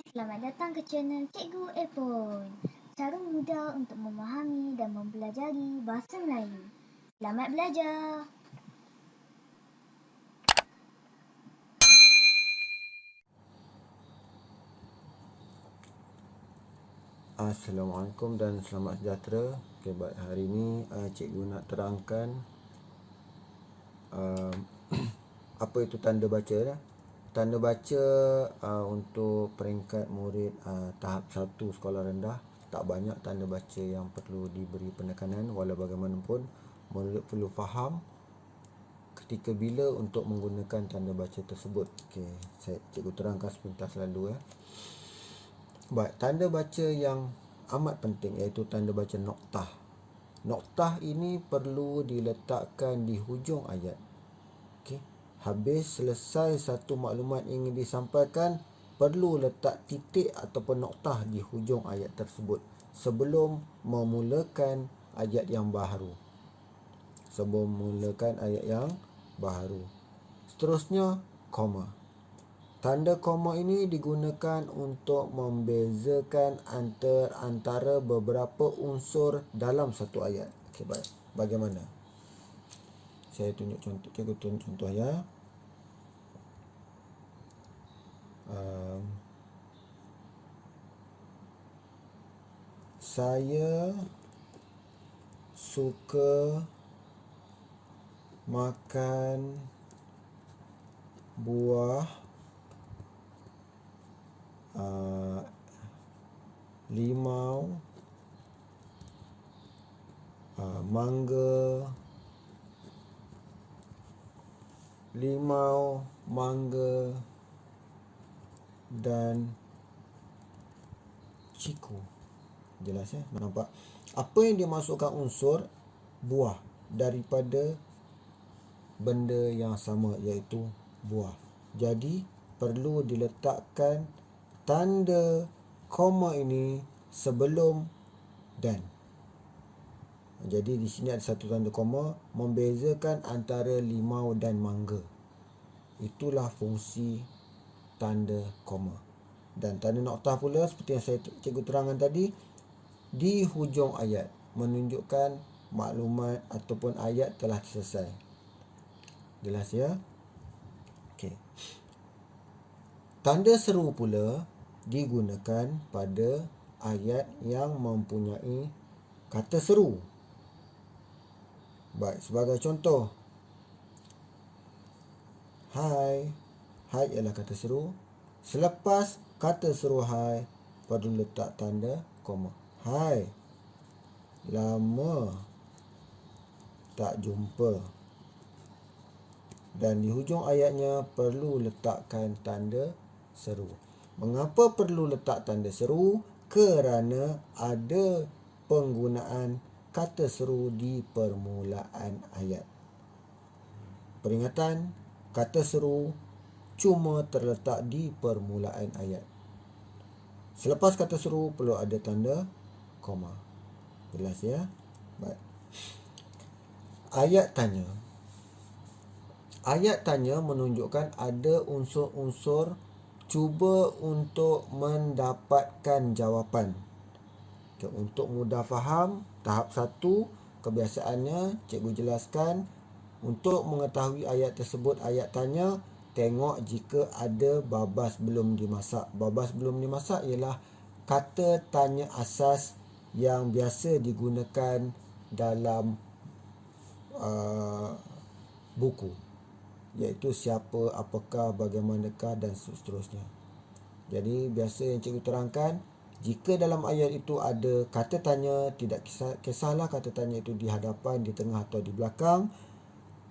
selamat datang ke channel Cikgu Epon. Cara mudah untuk memahami dan mempelajari bahasa Melayu. Selamat belajar. Assalamualaikum dan selamat sejahtera. Okay, baik, hari ini cikgu nak terangkan apa itu tanda baca dah. Tanda baca untuk peringkat murid tahap 1 sekolah rendah, tak banyak tanda baca yang perlu diberi penekanan. Walau bagaimanapun, murid perlu faham ketika bila untuk menggunakan tanda baca tersebut. Okey, cikgu terangkan sepintas lalu . Baik, tanda baca yang amat penting iaitu tanda baca noktah. Noktah ini perlu diletakkan di hujung ayat. Okey, habis selesai satu maklumat ingin disampaikan, perlu letak titik ataupun noktah di hujung ayat tersebut sebelum memulakan ayat yang baru. Seterusnya, koma. Tanda koma ini digunakan untuk membezakan antara beberapa unsur dalam satu ayat. Okey, baik. Bagaimana? Saya tunjuk contoh ya. Saya suka makan buah limau, mangga dan ciku. Jelas ya? Nampak? Apa yang dimasukkan unsur buah daripada benda yang sama iaitu buah. Jadi perlu diletakkan tanda koma ini sebelum dan. Jadi di sini ada satu tanda koma membezakan antara limau dan mangga. Itulah fungsi tanda koma. Dan tanda noktah pula seperti yang cikgu terangkan tadi, di hujung ayat menunjukkan maklumat ataupun ayat telah selesai. Jelas ya? Okey. Tanda seru pula digunakan pada ayat yang mempunyai kata seru. Baik, sebagai contoh, hai. Hai ialah kata seru. Selepas kata seru hai, perlu letak tanda koma. Hai, lama tak jumpa. Dan di hujung ayatnya perlu letakkan tanda seru. Mengapa perlu letak tanda seru? Kerana ada penggunaan kata seru di permulaan ayat. Peringatan, kata seru cuma terletak di permulaan ayat. Selepas kata seru perlu ada tanda koma. Jelas ya? Baik. Ayat tanya. Ayat tanya menunjukkan ada unsur-unsur cuba untuk mendapatkan jawapan. Okay, untuk mudah faham, tahap 1, kebiasaannya cikgu jelaskan, untuk mengetahui ayat tersebut ayat tanya, tengok jika ada babas belum dimasak. Babas belum dimasak ialah kata tanya asas yang biasa digunakan dalam buku, iaitu siapa, apakah, bagaimanakah dan seterusnya. Jadi biasa yang cikgu terangkan, jika dalam ayat itu ada kata tanya, tidak kisahlah kata tanya itu di hadapan, di tengah atau di belakang,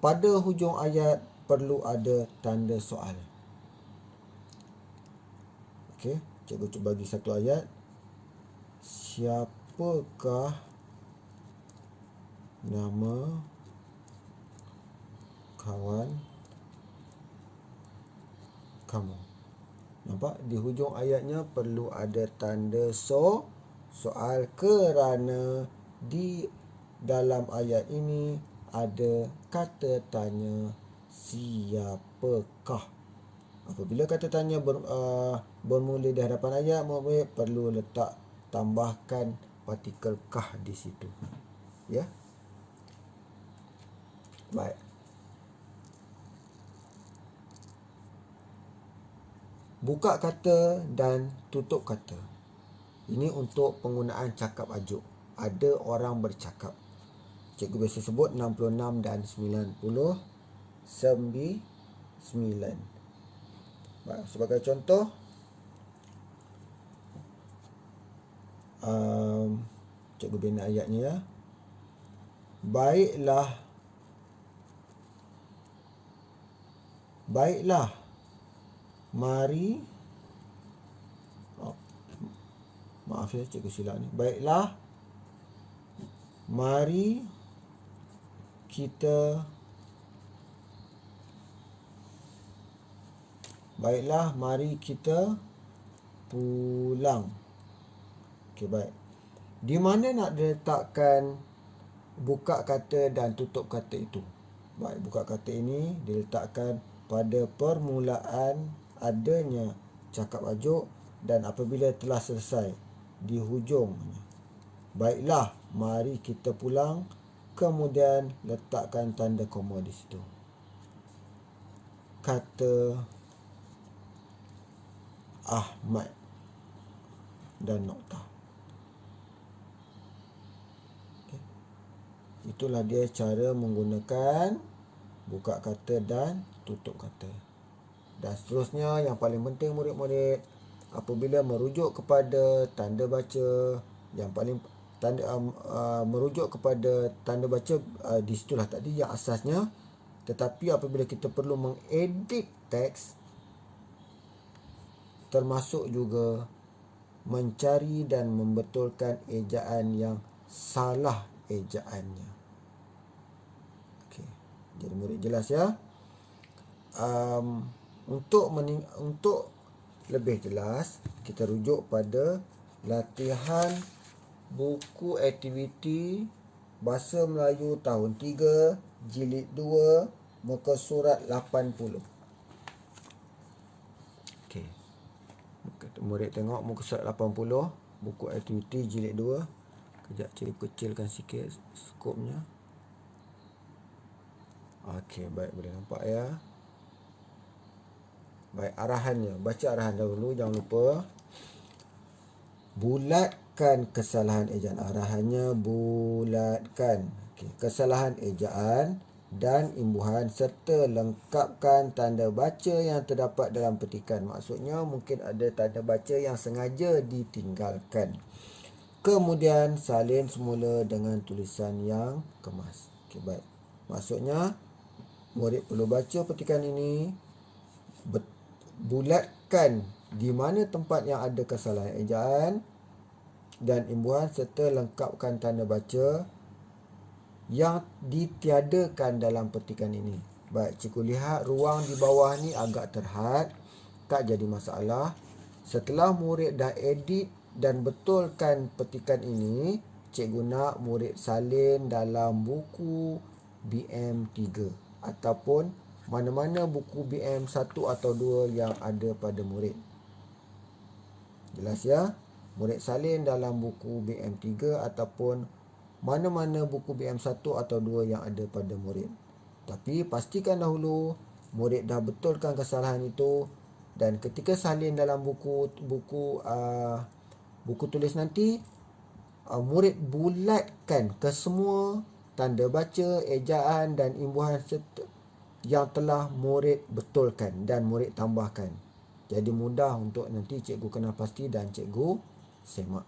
pada hujung ayat perlu ada tanda soal. Okey, cikgu cuba bagi satu ayat. Siapakah nama kawan kamu? Nampak? Di hujung ayatnya perlu ada tanda soal kerana di dalam ayat ini ada kata tanya siapakah. Apabila kata tanya bermula di hadapan ayat, murid perlu letak tambahkan partikel kah di situ. Ya. Baik. Buka kata dan tutup kata. Ini untuk penggunaan cakap ajuk. Ada orang bercakap. Cikgu biasa sebut 66 dan 99. Baik, sebagai contoh, cikgu bina ayatnya ya. Baiklah, mari, maaf ya cikgu silap ni. Baiklah, mari kita pulang. Okey, baik. Di mana nak diletakkan buka kata dan tutup kata itu? Baik, buka kata ini diletakkan pada permulaan adanya cakap ajuk dan apabila telah selesai di hujungnya. Baiklah, mari kita pulang. Kemudian letakkan tanda koma di situ. Kata Ahmad dan noktah. Okay. Itulah dia cara menggunakan buka kata dan tutup kata. Dan seterusnya, yang paling penting murid-murid, apabila merujuk kepada tanda baca, yang paling merujuk kepada tanda baca, di situlah tadi yang asasnya. Tetapi apabila kita perlu mengedit teks, termasuk juga mencari dan membetulkan ejaan yang salah ejaannya. Okey, jadi murid jelas ya. Untuk lebih jelas, kita rujuk pada latihan buku aktiviti Bahasa Melayu tahun 3, jilid 2, muka surat 80. Okey. Murid tengok muka surat 80, buku aktiviti jilid 2. Kejap cikgu kecilkan sikit skopnya. Okey, baik, boleh nampak ya. Baik, arahannya. Baca arahan dahulu, jangan lupa. Bulatkan kesalahan ejaan. Arahannya bulatkan kesalahan ejaan dan imbuhan serta lengkapkan tanda baca yang terdapat dalam petikan. Maksudnya mungkin ada tanda baca yang sengaja ditinggalkan. Kemudian salin semula dengan tulisan yang kemas. Okey, baik. Maksudnya murid perlu baca petikan ini, bulatkan di mana tempat yang ada kesalahan ejaan dan imbuhan serta lengkapkan tanda baca yang ditiadakan dalam petikan ini. Baik, cikgu lihat ruang di bawah ni agak terhad, tak jadi masalah. Setelah murid dah edit dan betulkan petikan ini, cikgu nak murid salin dalam buku BM3 ataupun mana-mana buku BM 1 atau 2 yang ada pada murid. Jelas ya? Murid salin dalam buku BM3 ataupun mana-mana buku BM 1 atau 2 yang ada pada murid. Tapi pastikan dahulu murid dah betulkan kesalahan itu, dan ketika salin dalam buku tulis nanti, murid bulatkan ke semua tanda baca, ejaan dan imbuhan yang telah murid betulkan dan murid tambahkan. Jadi mudah untuk nanti cikgu kenal pasti dan cikgu semak.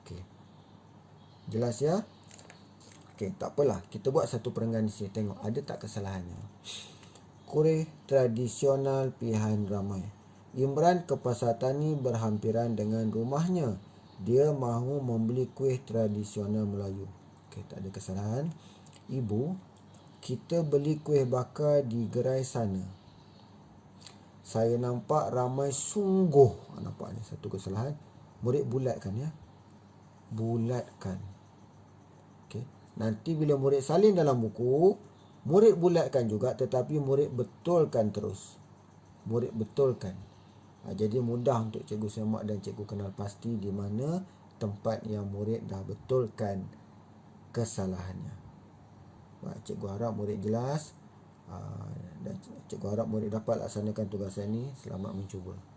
Okey. Jelas ya? Okey, tak apalah. Kita buat satu perenggan di sini. Tengok ada tak kesalahannya. Kuih tradisional pilihan ramai. Imran ke pasar tani berhampiran dengan rumahnya. Dia mahu membeli kuih tradisional Melayu. Okey, tak ada kesalahan. Ibu, kita beli kuih bakar di gerai sana. Saya nampak ramai sungguh. Nampak ni satu kesalahan. Murid bulatkan ya. Bulatkan. Okey. Nanti bila murid salin dalam buku, murid bulatkan juga, tetapi murid betulkan terus. murid betulkan. Jadi mudah untuk cikgu semak dan cikgu kenal pasti di mana tempat yang murid dah betulkan kesalahannya. Cikgu harap murid jelas dan cikgu harap murid dapat laksanakan tugasan ini. Selamat mencuba.